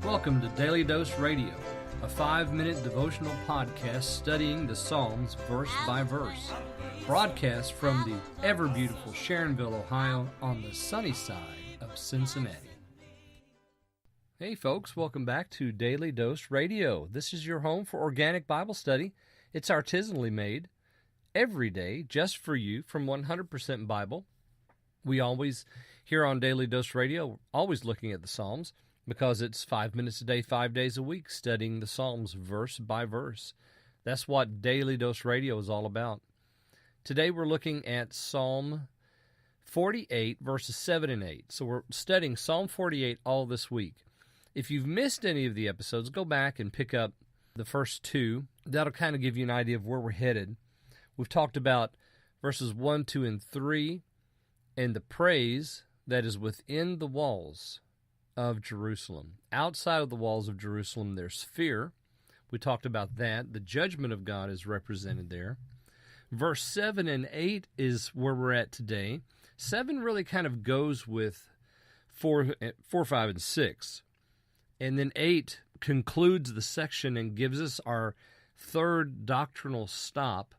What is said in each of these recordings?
Welcome to Daily Dose Radio, a 5-minute devotional podcast studying the Psalms verse by verse. Broadcast from the ever-beautiful Sharonville, Ohio, on the sunny side of Cincinnati. Hey folks, welcome back to Daily Dose Radio. This is your home for organic Bible study. It's artisanally made every day just for you from 100% Bible. We always, here on Daily Dose Radio, always looking at the Psalms because it's 5 minutes a day, 5 days a week, studying the Psalms verse by verse. That's what Daily Dose Radio is all about. Today we're looking at Psalm 48, verses 7 and 8. So we're studying Psalm 48 all this week. If you've missed any of the episodes, go back and pick up the first two. That'll kind of give you an idea of where we're headed. We've talked about verses 1, 2, and 3, and the praise that is within the walls of Jerusalem. Outside of the walls of Jerusalem, there's fear. We talked about that. The judgment of God is represented there. Verse 7 and 8 is where we're at today. 7 really kind of goes with 4, 5, and 6. And then 8 concludes the section and gives us our third doctrinal stop.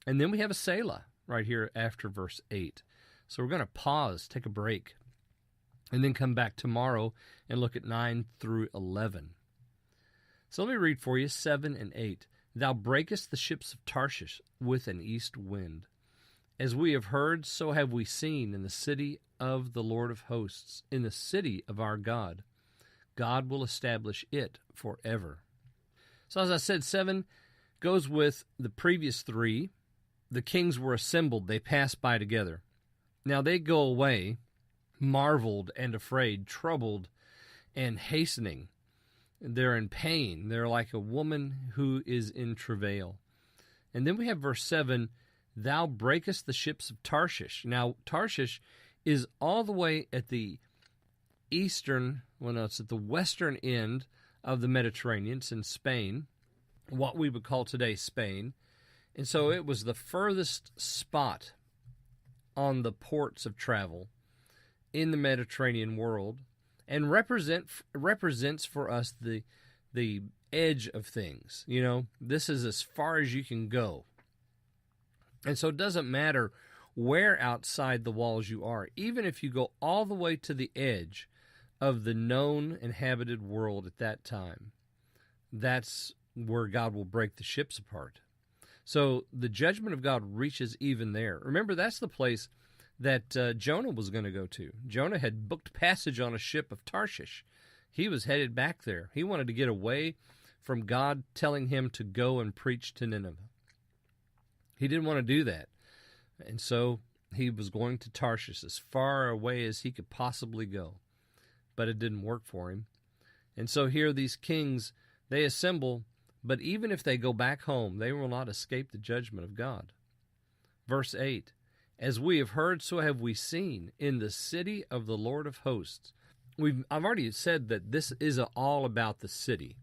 And then we have a Selah right here after verse 8. So we're going to pause, take a break, and then come back tomorrow and look at 9 through 11. So let me read for you 7 and 8. Thou breakest the ships of Tarshish with an east wind. As we have heard, so have we seen in the city of the Lord of hosts, in the city of our God. God will establish it forever. So as I said, 7 goes with the previous 3. The kings were assembled. They passed by together. Now they go away, marveled and afraid, troubled and hastening. They're in pain. They're like a woman who is in travail. And then we have verse 7, Thou breakest the ships of Tarshish. Now, Tarshish is all the way at the it's at the western end of the Mediterranean. It's in Spain, what we would call today Spain. And so it was the furthest spot on the ports of travel in the Mediterranean world, and represents for us the edge of things. You know, this is as far as you can go. And so it doesn't matter where outside the walls you are, even if you go all the way to the edge of the known inhabited world at that time, that's where God will break the ships apart. So the judgment of God reaches even there. Remember, that's the place that Jonah was going to go to. Jonah had booked passage on a ship of Tarshish. He was headed back there. He wanted to get away from God telling him to go and preach to Nineveh. He didn't want to do that. And so he was going to Tarshish, as far away as he could possibly go. But it didn't work for him. And so here these kings, they assemble, but even if they go back home, they will not escape the judgment of God. Verse 8, As we have heard, so have we seen in the city of the Lord of hosts. I've already said that this is all about the city.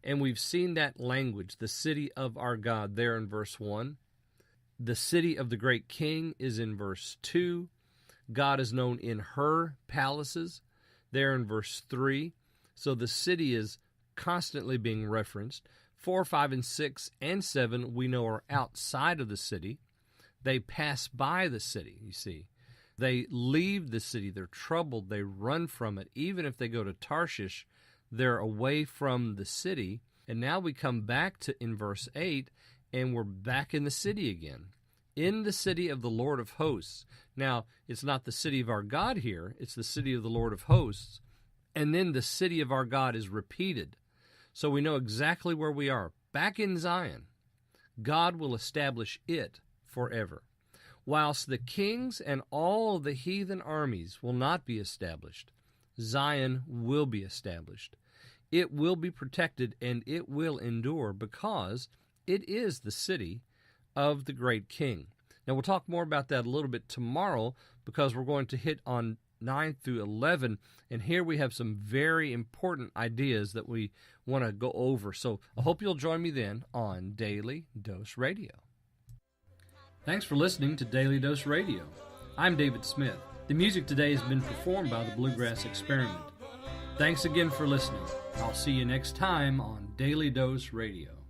And we've seen that language, the city of our God, there in verse 1. The city of the great king is in verse 2. God is known in her palaces, there in verse 3. So the city is constantly being referenced. 4, 5, and 6, and 7 we know are outside of the city. They pass by the city, you see. They leave the city. They're troubled. They run from it. Even if they go to Tarshish, they're away from the city. And now we come back to in verse 8, and we're back in the city again. In the city of the Lord of hosts. Now, it's not the city of our God here. It's the city of the Lord of hosts. And then the city of our God is repeated. So we know exactly where we are. Back in Zion. God will establish it forever. Whilst the kings and all the heathen armies will not be established, Zion will be established. It will be protected and it will endure because it is the city of the great king. Now we'll talk more about that a little bit tomorrow because we're going to hit on 9 through 11, and here we have some very important ideas that we want to go over. So I hope you'll join me then on Daily Dose Radio. Thanks for listening to Daily Dose Radio. I'm David Smith. The music today has been performed by the Bluegrass Experiment. Thanks again for listening. I'll see you next time on Daily Dose Radio.